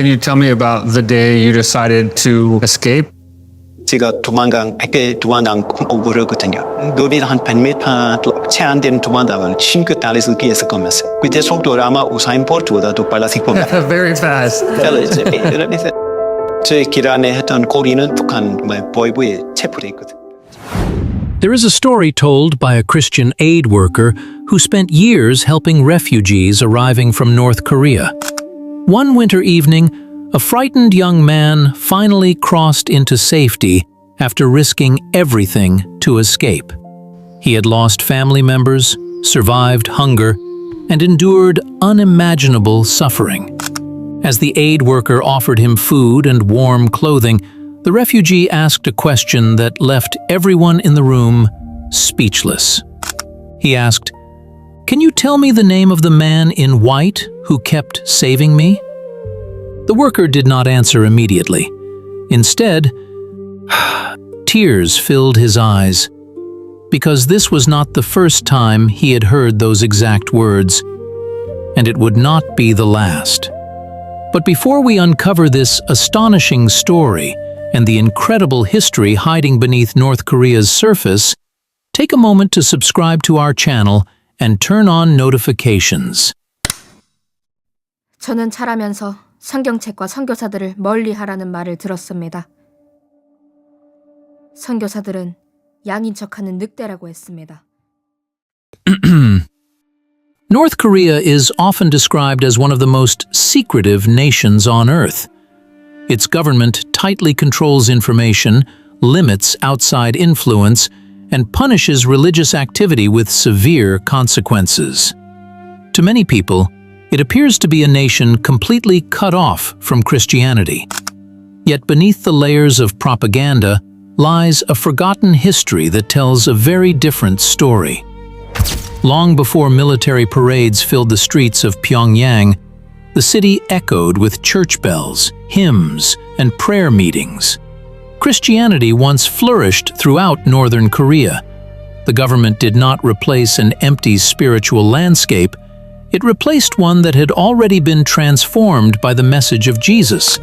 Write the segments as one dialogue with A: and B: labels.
A: Can you tell me about the day you decided to escape?
B: 제가 도망간 100개 도망간 오버거든요. 거리는 한 100m 채 안 되는 도망다가 싱크 달에서 기에서 거면서 그때 속도가 아마 우사인 볼트보다도 빨랐을 겁니다.
A: Very fast.
B: 제 길 안에 했던 고리는 북한 보이부에 체포돼 있거든요.
C: There is a story told by a Christian aid worker who spent years helping refugees arriving from North Korea. One winter evening, a frightened young man finally crossed into safety after risking everything to escape. He had lost family members, survived hunger, and endured unimaginable suffering. As the aid worker offered him food and warm clothing, the refugee asked a question that left everyone in the room speechless. He asked, "Can you tell me the name of the man in white who kept saving me?" The worker did not answer immediately. Instead, tears filled his eyes, because this was not the first time he had heard those exact words, and it would not be the last. But before we uncover this astonishing story and the incredible history hiding beneath North Korea's surface, take a moment to subscribe to our channel and turn on notifications.
D: 저는 자라면서 성경책과 선교사들을 멀리하라는 말을 들었습니다. 선교사들은 양인 척하는 늑대라고 했습니다.
C: North Korea is often described as one of the most secretive nations on Earth. Its government tightly controls information, limits outside influence, and punishes religious activity with severe consequences. To many people, it appears to be a nation completely cut off from Christianity. Yet beneath the layers of propaganda lies a forgotten history that tells a very different story. Long before military parades filled the streets of Pyongyang, the city echoed with church bells, hymns, and prayer meetings. Christianity once flourished throughout northern Korea. The government did not replace an empty spiritual landscape, it replaced one that had already been transformed by the message of Jesus.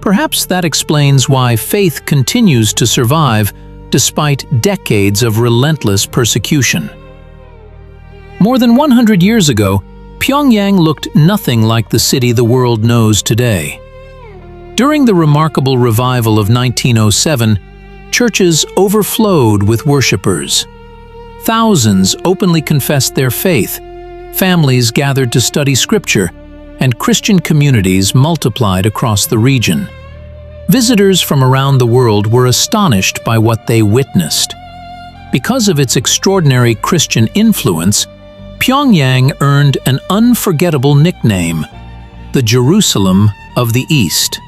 C: Perhaps that explains why faith continues to survive despite decades of relentless persecution. More than 100 years ago, Pyongyang looked nothing like the city the world knows today. During the remarkable revival of 1907, churches overflowed with worshippers. Thousands openly confessed their faith, families gathered to study scripture, and Christian communities multiplied across the region. Visitors from around the world were astonished by what they witnessed. Because of its extraordinary Christian influence, Pyongyang earned an unforgettable nickname, the Jerusalem of the East.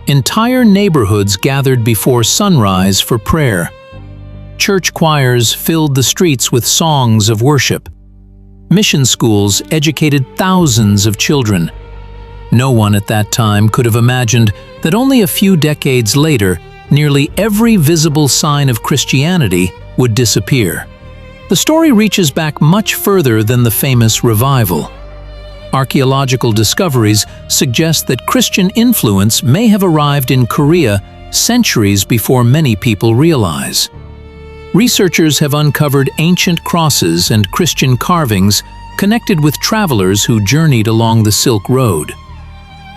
C: Entire neighborhoods gathered before sunrise for prayer. Church choirs filled the streets with songs of worship. Mission schools educated thousands of children. No one at that time could have imagined that only a few decades later, nearly every visible sign of Christianity would disappear. The story reaches back much further than the famous revival. Archaeological discoveries suggest that Christian influence may have arrived in Korea centuries before many people realize. Researchers have uncovered ancient crosses and Christian carvings connected with travelers who journeyed along the Silk Road.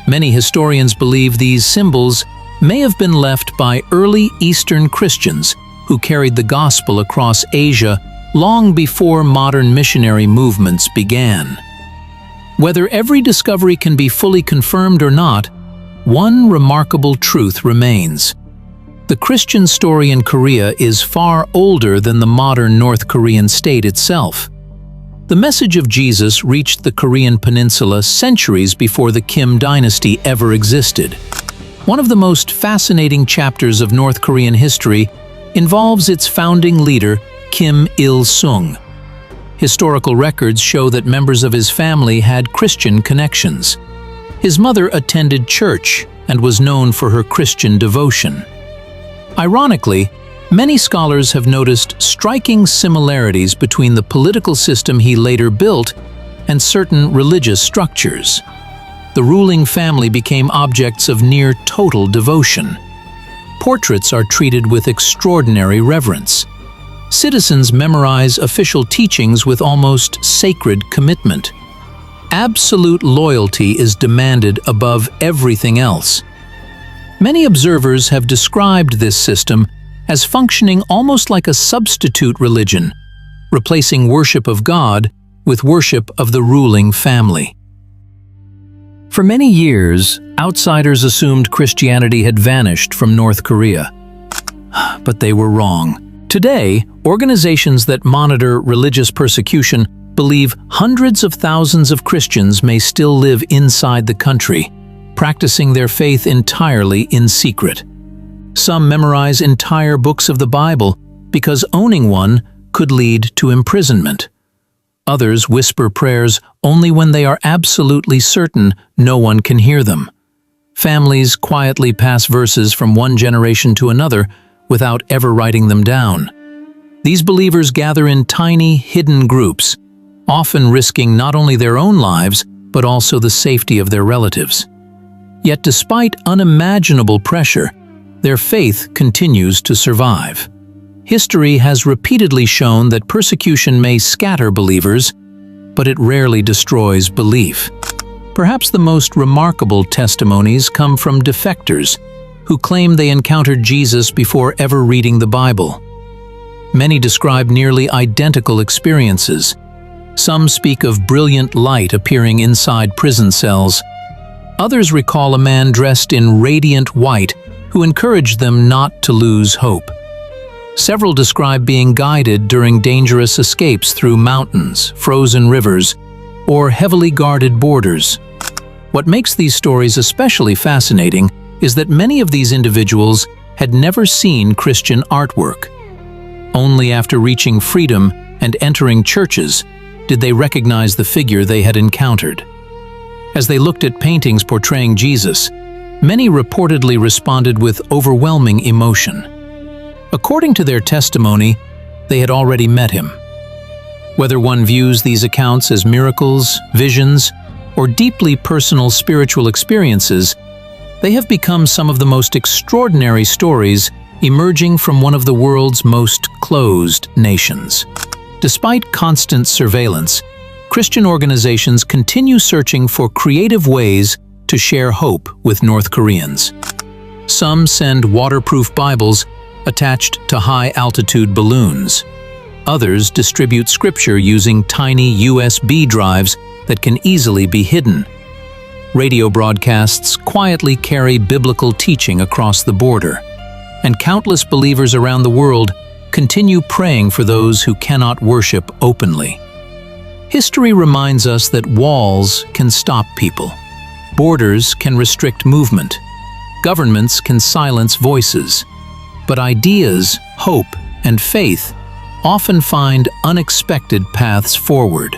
C: Many historians believe these symbols may have been left by early Eastern Christians who carried the gospel across Asia long before modern missionary movements began. Whether every discovery can be fully confirmed or not, one remarkable truth remains. The Christian story in Korea is far older than the modern North Korean state itself. The message of Jesus reached the Korean peninsula centuries before the Kim Dynasty ever existed. One of the most fascinating chapters of North Korean history involves its founding leader, Kim Il-sung. Historical records show that members of his family had Christian connections. His mother attended church and was known for her Christian devotion. Ironically, many scholars have noticed striking similarities between the political system he later built and certain religious structures. the ruling family became objects of near total devotion. Portraits are treated with extraordinary reverence. Citizens memorize official teachings with almost sacred commitment. Absolute loyalty is demanded above everything else. Many observers have described this system as functioning almost like a substitute religion, replacing worship of God with worship of the ruling family. For many years, outsiders assumed Christianity had vanished from North Korea. But they were wrong. Today, organizations that monitor religious persecution believe hundreds of thousands of Christians may still live inside the country, practicing their faith entirely in secret. Some memorize entire books of the Bible because owning one could lead to imprisonment. Others whisper prayers only when they are absolutely certain no one can hear them. Families quietly pass verses from one generation to another without ever writing them down. These believers gather in tiny, hidden groups, often risking not only their own lives, but also the safety of their relatives. Yet despite unimaginable pressure, their faith continues to survive. History has repeatedly shown that persecution may scatter believers, but it rarely destroys belief. Perhaps the most remarkable testimonies come from defectors, who claim they encountered Jesus before ever reading the Bible. Many describe nearly identical experiences. Some speak of brilliant light appearing inside prison cells. Others recall a man dressed in radiant white who encouraged them not to lose hope. Several describe being guided during dangerous escapes through mountains, frozen rivers, or heavily guarded borders. What makes these stories especially fascinating is that many of these individuals had never seen Christian artwork. Only after reaching freedom and entering churches did they recognize the figure they had encountered. As they looked at paintings portraying Jesus, many reportedly responded with overwhelming emotion. According to their testimony, they had already met him. Whether one views these accounts as miracles, visions, or deeply personal spiritual experiences, they have become some of the most extraordinary stories emerging from one of the world's most closed nations. Despite constant surveillance, Christian organizations continue searching for creative ways to share hope with North Koreans. Some send waterproof Bibles attached to high-altitude balloons. Others distribute scripture using tiny USB drives that can easily be hidden. Radio broadcasts quietly carry biblical teaching across the border, and countless believers around the world continue praying for those who cannot worship openly. History reminds us that walls can stop people, borders can restrict movement, governments can silence voices, but ideas, hope, and faith often find unexpected paths forward.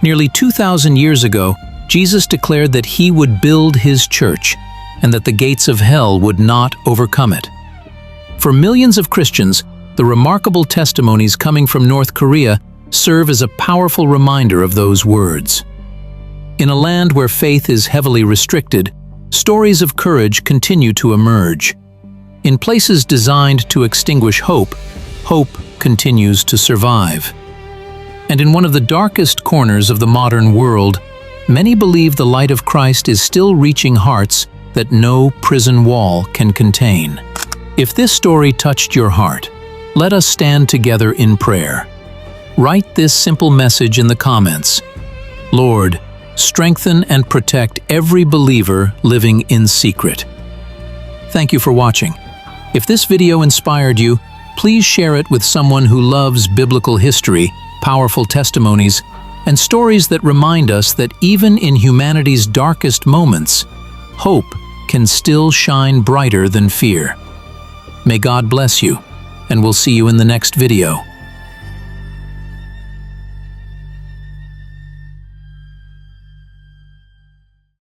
C: Nearly 2,000 years ago, Jesus declared that he would build his church and that the gates of hell would not overcome it. For millions of Christians, the remarkable testimonies coming from North Korea serve as a powerful reminder of those words. In a land where faith is heavily restricted, stories of courage continue to emerge. In places designed to extinguish hope, hope continues to survive. And in one of the darkest corners of the modern world, many believe the light of Christ is still reaching hearts that no prison wall can contain. If this story touched your heart, let us stand together in prayer. Write this simple message in the comments. Lord, strengthen and protect every believer living in secret. Thank you for watching. If this video inspired you, please share it with someone who loves biblical history, powerful testimonies, and stories that remind us that even in humanity's darkest moments, hope can still shine brighter than fear. May God bless you, and we'll see you in the next video.